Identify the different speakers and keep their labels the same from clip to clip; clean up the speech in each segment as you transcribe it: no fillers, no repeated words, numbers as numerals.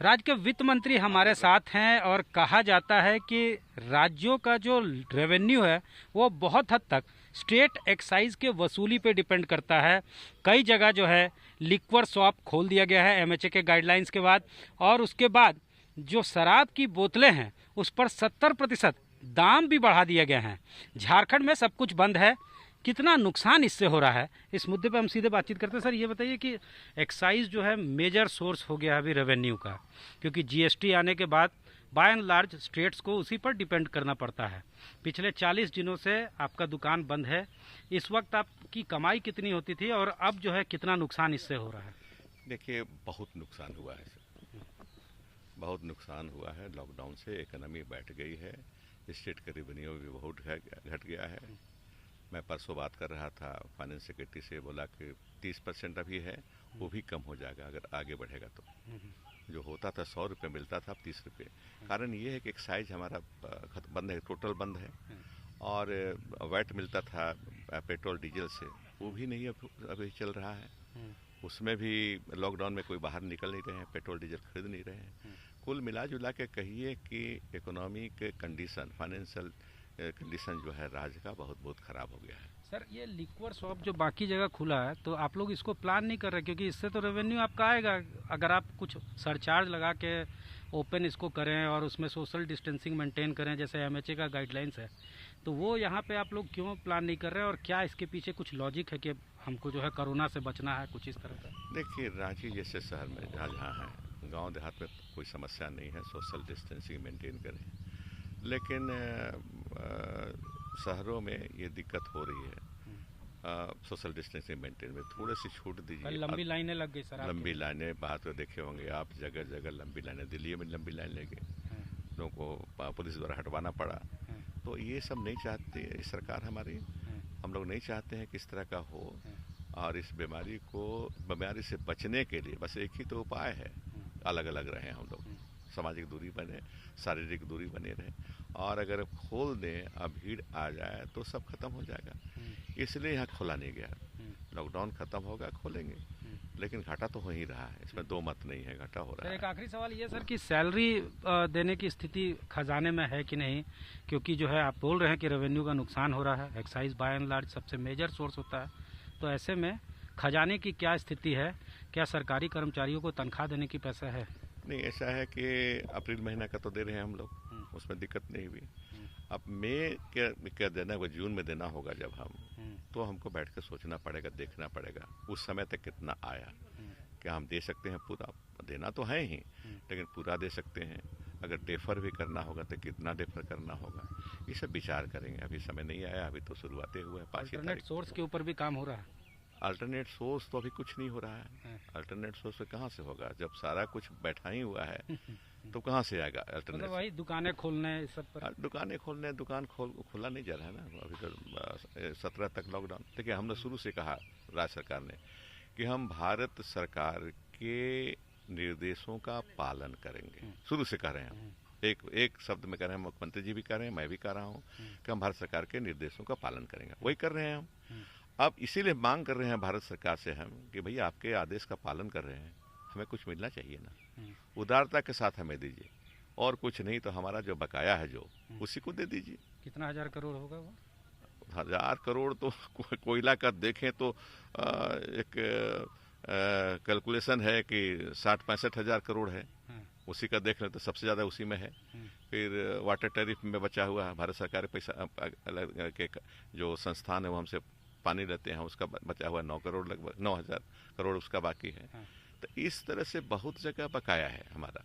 Speaker 1: राज्य के वित्त मंत्री हमारे साथ हैं और कहा जाता है कि राज्यों का जो रेवेन्यू है वो बहुत हद तक स्टेट एक्साइज के वसूली पे डिपेंड करता है। कई जगह जो है लिक्वर शॉप खोल दिया गया है एमएचए के गाइडलाइंस के बाद, और उसके बाद जो शराब की बोतलें हैं उस पर 70% दाम भी बढ़ा दिए गए हैं। झारखंड में सब कुछ बंद है, कितना नुकसान इससे हो रहा है, इस मुद्दे पे हम सीधे बातचीत करते हैं। सर ये बताइए कि एक्साइज जो है मेजर सोर्स हो गया अभी रेवेन्यू का, क्योंकि जीएसटी आने के बाद बाय एंड लार्ज स्टेट्स को उसी पर डिपेंड करना पड़ता है। पिछले 40 दिनों से आपका दुकान बंद है, इस वक्त आपकी कमाई कितनी होती थी और अब जो है कितना नुकसान इससे हो रहा है?
Speaker 2: देखिए, बहुत नुकसान हुआ है बहुत नुकसान हुआ है। लॉकडाउन से इकोनॉमी बैठ गई है, स्टेट का रेवेन्यू भी बहुत घट गया है। मैं परसों बात कर रहा था फाइनेंस सेक्रेटरी से, बोला कि 30% अभी है, वो भी कम हो जाएगा अगर आगे बढ़ेगा तो। जो होता था 100 रुपये मिलता था, अब 30 रुपये। कारण ये है कि एक्साइज हमारा बंद है, टोटल बंद है। और वैट मिलता था पेट्रोल डीजल से, वो भी नहीं अभी चल रहा है। उसमें भी लॉकडाउन में कोई बाहर निकल नहीं रहे हैं, पेट्रोल डीजल खरीद नहीं रहे हैं। कुल मिला जुला के कहिए कि इकोनॉमिक कंडीशन, फाइनेंशियल कंडीशन जो है राज्य का बहुत बहुत ख़राब हो गया है।
Speaker 1: सर ये लिक्वर शॉप जो बाकी जगह खुला है तो आप लोग इसको प्लान नहीं कर रहे, क्योंकि इससे तो रेवेन्यू आपका आएगा। अगर आप कुछ सरचार्ज लगा के ओपन इसको करें और उसमें सोशल डिस्टेंसिंग मेंटेन करें जैसे एमएचए का गाइडलाइंस है, तो वो यहाँ पे आप लोग क्यों प्लान नहीं कर रहे हैं? और क्या इसके पीछे कुछ लॉजिक है कि हमको जो है कोरोना से बचना है, कुछ इस तरह का?
Speaker 2: देखिए, रांची जैसे शहर में जहाँ है, गांव देहात में कोई समस्या नहीं है, सोशल डिस्टेंसिंग मेंटेन करें। लेकिन शहरों में ये दिक्कत हो रही है सोशल डिस्टेंसिंग मेंटेन में। थोड़ी सी छूट दीजिए।
Speaker 1: लंबी लाइनें लग गई सर,
Speaker 2: लंबी लाइनें, बात तो देखे होंगे आप, जगह जगह लंबी लाइनें। दिल्ली में लंबी लाइन लगे, लोगों को पुलिस द्वारा हटवाना पड़ा। तो ये सब नहीं चाहती सरकार हमारी। हम लोग नहीं चाहते हैं कि इस तरह का हो। और इस बीमारी से बचने के लिए बस एक ही तो उपाय है, अलग अलग रहें हम लोग, सामाजिक दूरी बने, शारीरिक दूरी बने रहे। और अगर खोल दें, अब भीड़ आ जाए तो सब खत्म हो जाएगा। इसलिए यहाँ खोला नहीं गया। लॉकडाउन खत्म होगा, खोलेंगे। लेकिन घाटा तो हो ही रहा है, इसमें दो मत नहीं है, घाटा हो रहा है।
Speaker 1: एक आखिरी सवाल ये सर कि सैलरी देने की स्थिति खजाने में है कि नहीं? क्योंकि जो है आप बोल रहे हैं कि रेवेन्यू का नुकसान हो रहा है, एक्साइज बाय एंड लार्ज सबसे मेजर सोर्स होता है, तो ऐसे में खजाने की क्या स्थिति है? क्या सरकारी कर्मचारियों को तनख्वाह देने की पैसा है?
Speaker 2: नहीं, ऐसा है कि अप्रैल महीना का तो दे रहे हैं हम लोग, उसमें दिक्कत नहीं हुई। अब मई क्या देना है, वो जून में देना होगा जब हम, तो हमको बैठ कर सोचना पड़ेगा, देखना पड़ेगा उस समय तक कितना आया। क्या हम दे सकते हैं पूरा? देना तो है ही, लेकिन पूरा दे सकते हैं। अगर डेफर भी करना होगा तो कितना डेफर करना होगा, ये सब विचार करेंगे। अभी समय नहीं आया, अभी तो शुरुआतें हुए हैं। 5 तारीख
Speaker 1: सोर्स के ऊपर भी काम हो रहा है।
Speaker 2: अल्टरनेट सोर्स तो अभी कुछ नहीं हो रहा है। अल्टरनेट सोर्स कहाँ से होगा जब सारा कुछ बैठा ही हुआ है? तो कहाँ से आएगा अल्टरनेट?
Speaker 1: मतलब वही दुकानें खोलने सब पर।
Speaker 2: दुकानें खोलने, खुला नहीं जा रहा है ना अभी तो। 17 तक लॉकडाउन। देखिए, हमने शुरू से कहा, राज्य सरकार ने, कि हम भारत सरकार के निर्देशों का पालन करेंगे। शुरू से कह रहे हैं हम, एक शब्द में कह रहे हैं, मुख्यमंत्री जी भी कह रहे हैं, मैं भी कह रहा हूँ कि हम भारत सरकार के निर्देशों का पालन करेंगे। वही कर रहे हैं हम। अब इसीलिए मांग कर रहे हैं भारत सरकार से हम कि भैया आपके आदेश का पालन कर रहे हैं, हमें कुछ मिलना चाहिए ना। उदारता के साथ हमें दीजिए, और कुछ नहीं तो हमारा जो बकाया है जो, उसी को दे दीजिए।
Speaker 1: कितना 1000 करोड़ होगा वो?
Speaker 2: 1000 करोड़ तो कोयला का देखें तो एक कैलकुलेशन है कि 60-65 हजार करोड़ है। उसी का देख लें तो सबसे ज़्यादा उसी में है। फिर वाटर टैरिफ में बचा हुआ है, भारत सरकार पैसा के जो संस्थान है वो हमसे पानी लेते हैं, उसका बचा हुआ 9 करोड़, लगभग 9000 करोड़ उसका बाकी है। तो इस तरह से बहुत जगह बकाया है हमारा,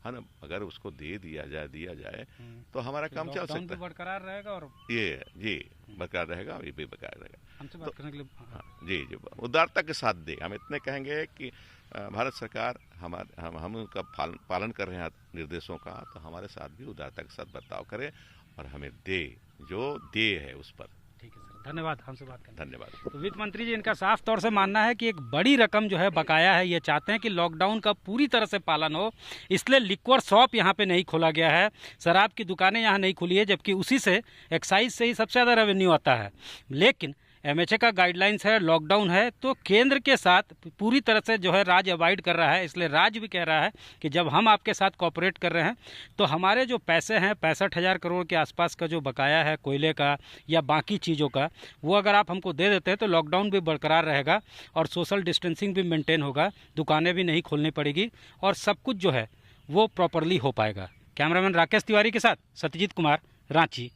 Speaker 2: है ना। अगर उसको दे दिया जाए तो हमारा काम चल सकता है,
Speaker 1: बरकरार रहेगा। और ये
Speaker 2: जी बरकरार रहेगा, ये भी बरकरार रहेगा।
Speaker 1: हमसे बात करने के लिए
Speaker 2: जी उदारता के साथ दे। हम इतने कहेंगे कि भारत सरकार हम उनका पालन कर रहे हैं निर्देशों का, तो हमारे साथ भी उदारता के साथ बर्ताव करे और हमें दे, जो दे है उस पर।
Speaker 1: ठीक है सर, धन्यवाद हमसे बात करने।
Speaker 2: धन्यवाद।
Speaker 1: तो वित्त मंत्री जी, इनका साफ तौर से मानना है कि एक बड़ी रकम जो है बकाया है, ये चाहते हैं कि लॉकडाउन का पूरी तरह से पालन हो, इसलिए लिक्वर शॉप यहाँ पे नहीं खोला गया है, शराब की दुकानें यहाँ नहीं खुली है, जबकि उसी से एक्साइज से ही सबसे ज़्यादा रेवेन्यू आता है। लेकिन एमएचए का गाइडलाइंस है, लॉकडाउन है, तो केंद्र के साथ पूरी तरह से जो है राज्य अवॉइड कर रहा है। इसलिए राज्य भी कह रहा है कि जब हम आपके साथ कोऑपरेट कर रहे हैं तो हमारे जो पैसे हैं 65,000 करोड़ के आसपास का जो बकाया है कोयले का या बाकी चीज़ों का, वो अगर आप हमको दे देते हैं तो लॉकडाउन भी बरकरार रहेगा और सोशल डिस्टेंसिंग भी मेंटेन होगा, दुकानें भी नहीं खोलनी पड़ेगी और सब कुछ जो है वो प्रॉपरली हो पाएगा। कैमरामैन राकेश तिवारी के साथ सत्यजीत कुमार, रांची।